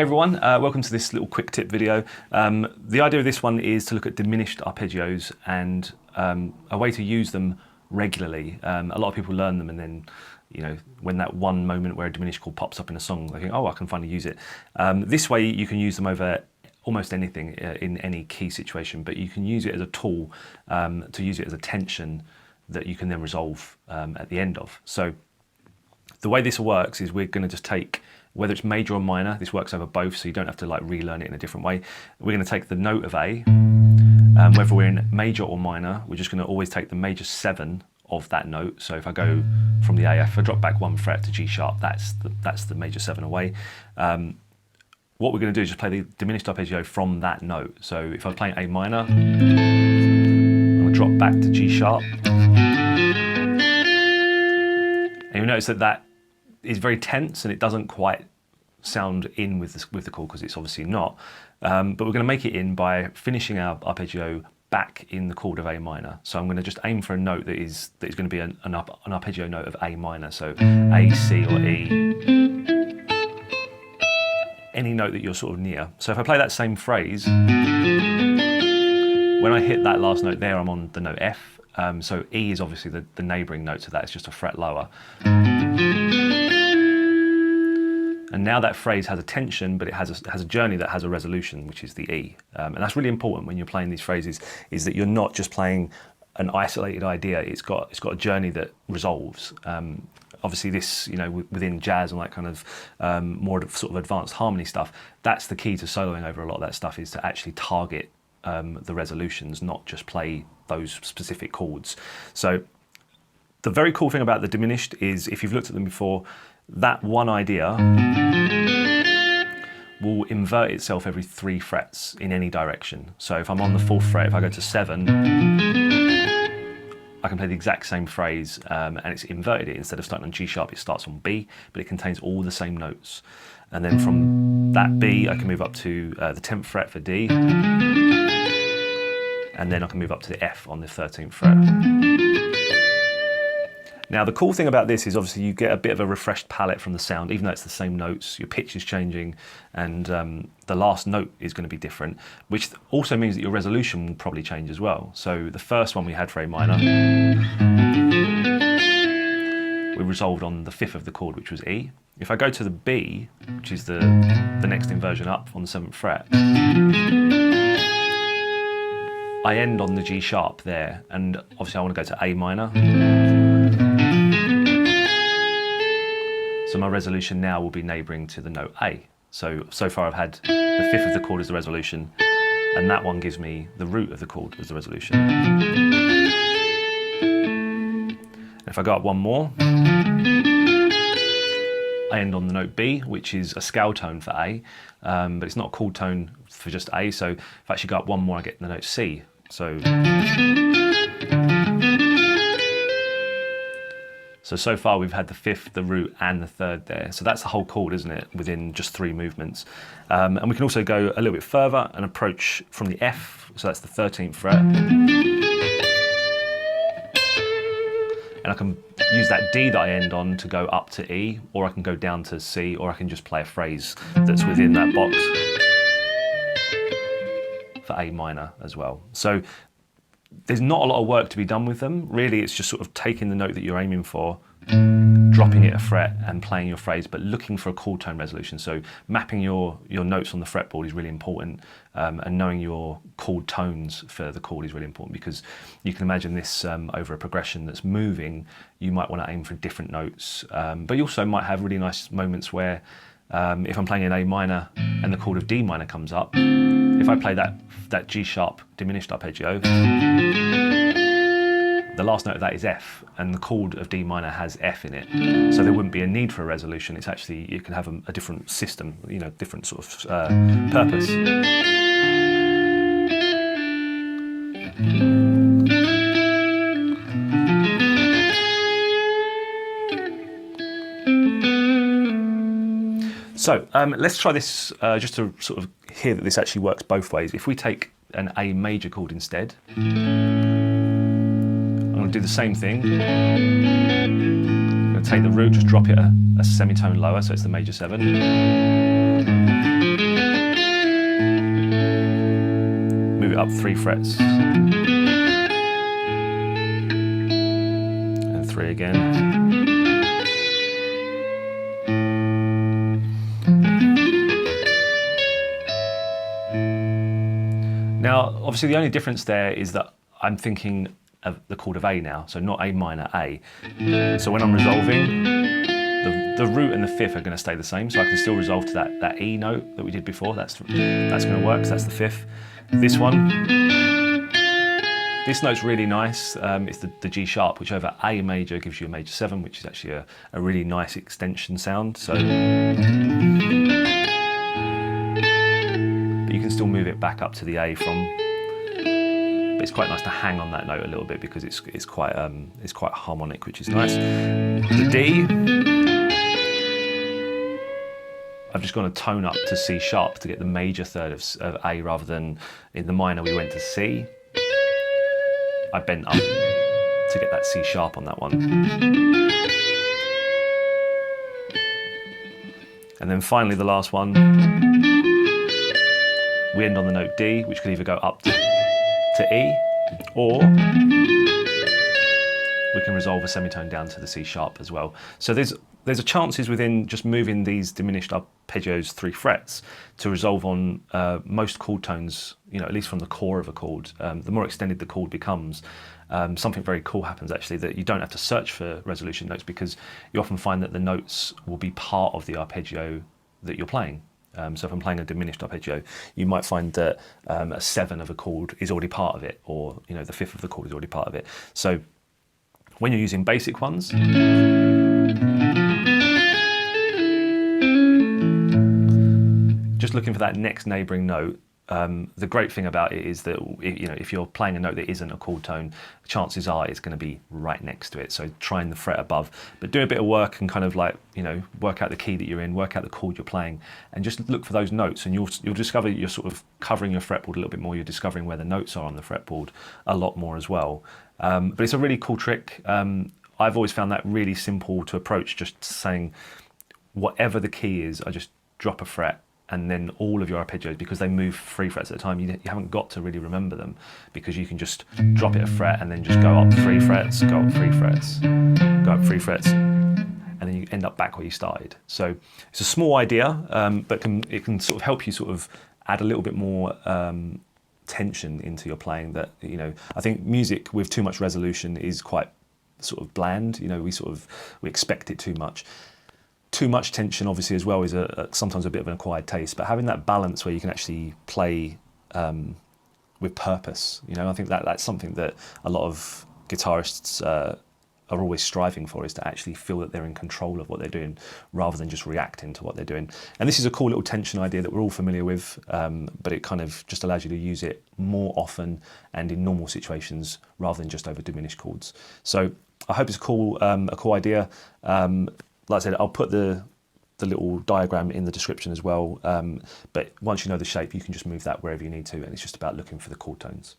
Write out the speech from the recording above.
everyone, welcome to this little quick tip video. The idea of this one is to look at diminished arpeggios and a way to use them regularly. A lot of people learn them and then, you know, when that one moment where a diminished chord pops up in a song, they think, oh, I can finally use it. This way you can use them over almost anything in any key situation, but you can use it as a tool to use it as a tension that you can then resolve at the end of. So the way this works is we're going to just take, whether it's major or minor, this works over both, so you don't have to like relearn it in a different way. We're going to take the note of A, whether we're in major or minor, we're just going to always take the major 7 of that note. So if I go from the A, if I drop back 1 fret to G sharp, that's the major 7 away. What we're going to do is just play the diminished arpeggio from that note. So if I'm playing A minor, I'm going to drop back to G sharp. And you'll notice that that is very tense and it doesn't quite sound in with the chord because it's obviously not. But we're going to make it in by finishing our arpeggio back in the chord of A minor. So I'm going to just aim for a note that is going to be an arpeggio note of A minor. So A, C or E. Any note that you're sort of near. So if I play that same phrase, when I hit that last note there, I'm on the note F. So E is obviously the neighbouring note to that, it's just a fret lower. And now that phrase has a tension, but it has a journey that has a resolution, which is the E. And that's really important when you're playing these phrases, is that you're not just playing an isolated idea, it's got a journey that resolves. Obviously this, you know, within jazz and like kind of more sort of advanced harmony stuff, that's the key to soloing over a lot of that stuff, is to actually target the resolutions, not just play those specific chords. So the very cool thing about the diminished is, if you've looked at them before, that one idea will invert itself every 3 frets in any direction. So if I'm on the 4th fret, if I go to 7, I can play the exact same phrase and it's inverted it. Instead of starting on G sharp, it starts on B, but it contains all the same notes. And then from that B, I can move up to the 10th fret for D, and then I can move up to the F on the 13th fret. Now the cool thing about this is obviously you get a bit of a refreshed palette from the sound, even though it's the same notes, your pitch is changing and the last note is going to be different, which also means that your resolution will probably change as well. So the first one we had for A minor, we resolved on the 5th of the chord, which was E. If I go to the B, which is the next inversion up on the 7th fret, I end on the G sharp there, and obviously I want to go to A minor. So my resolution now will be neighbouring to the note A. So far I've had the 5th of the chord as the resolution, and that one gives me the root of the chord as the resolution. And if I go up one more, I end on the note B, which is a scale tone for A, but it's not a chord tone for just A. So if I actually go up one more, I get the note C. So far we've had the 5th, the root and the 3rd there. So that's the whole chord, isn't it, within just 3 movements. And we can also go a little bit further and approach from the F, so that's the 13th fret. And I can use that D that I end on to go up to E, or I can go down to C, or I can just play a phrase that's within that box for A minor as well. So there's not a lot of work to be done with them. Really, it's just sort of taking the note that you're aiming for, dropping it a fret and playing your phrase, but looking for a chord tone resolution. So mapping your notes on the fretboard is really important, and knowing your chord tones for the chord is really important, because you can imagine this over a progression that's moving, you might want to aim for different notes, but you also might have really nice moments where if I'm playing in A minor and the chord of D minor comes up, if I play that G sharp diminished arpeggio, the last note of that is F, and the chord of D minor has F in it. So there wouldn't be a need for a resolution. It's actually, you can have a different system, you know, different sort of purpose. So let's try this just to sort of hear that this actually works both ways. If we take an A major chord instead, I'm going to do the same thing. I'm going to take the root, just drop it a semitone lower, so it's the major 7. move it up 3 frets, and 3 again. Now, obviously the only difference there is that I'm thinking of the chord of A now, so not A minor, A. So when I'm resolving, the root and the fifth are going to stay the same, so I can still resolve to that E note that we did before. That's going to work, so that's the fifth. This one, this note's really nice. It's the G sharp, which over A major gives you a major 7, which is actually a really nice extension sound. So, but you can still move it back up to the A from. But it's quite nice to hang on that note a little bit because it's quite harmonic, which is nice. The D, I've just gone a tone up to C sharp to get the major third of A rather than in the minor we went to C. I bent up to get that C sharp on that one. And then finally the last one, we end on the note D, which could either go up to E, or we can resolve a semitone down to the C sharp as well. So there's a chances within just moving these diminished arpeggios 3 frets to resolve on most chord tones, at least from the core of a chord. The more extended the chord becomes, something very cool happens actually, that you don't have to search for resolution notes because you often find that the notes will be part of the arpeggio that you're playing. So if I'm playing a diminished arpeggio, you might find that a 7 of a chord is already part of it, or the 5th of the chord is already part of it. So when you're using basic ones, just looking for that next neighbouring note. The great thing about it is that if you're playing a note that isn't a chord tone, chances are it's going to be right next to it. So trying the fret above, but do a bit of work and kind of like work out the key that you're in, work out the chord you're playing, and just look for those notes, and you'll discover you're sort of covering your fretboard a little bit more. You're discovering where the notes are on the fretboard a lot more as well. But it's a really cool trick. I've always found that really simple to approach. Just saying whatever the key is, I just drop a fret. And then all of your arpeggios, because they move 3 frets at a time, you haven't got to really remember them, because you can just drop it a fret and then just go up 3 frets, go up 3 frets, go up 3 frets, and then you end up back where you started. So it's a small idea, but it can sort of help you sort of add a little bit more tension into your playing. That I think music with too much resolution is quite sort of bland. We expect it too much. Too much tension, obviously, as well, is sometimes a bit of an acquired taste. But having that balance where you can actually play with purpose, I think that's something that a lot of guitarists are always striving for, is to actually feel that they're in control of what they're doing rather than just reacting to what they're doing. And this is a cool little tension idea that we're all familiar with, but it kind of just allows you to use it more often and in normal situations rather than just over diminished chords. So I hope it's a cool idea. Like I said, I'll put the little diagram in the description as well, but once you know the shape, you can just move that wherever you need to, and it's just about looking for the chord tones.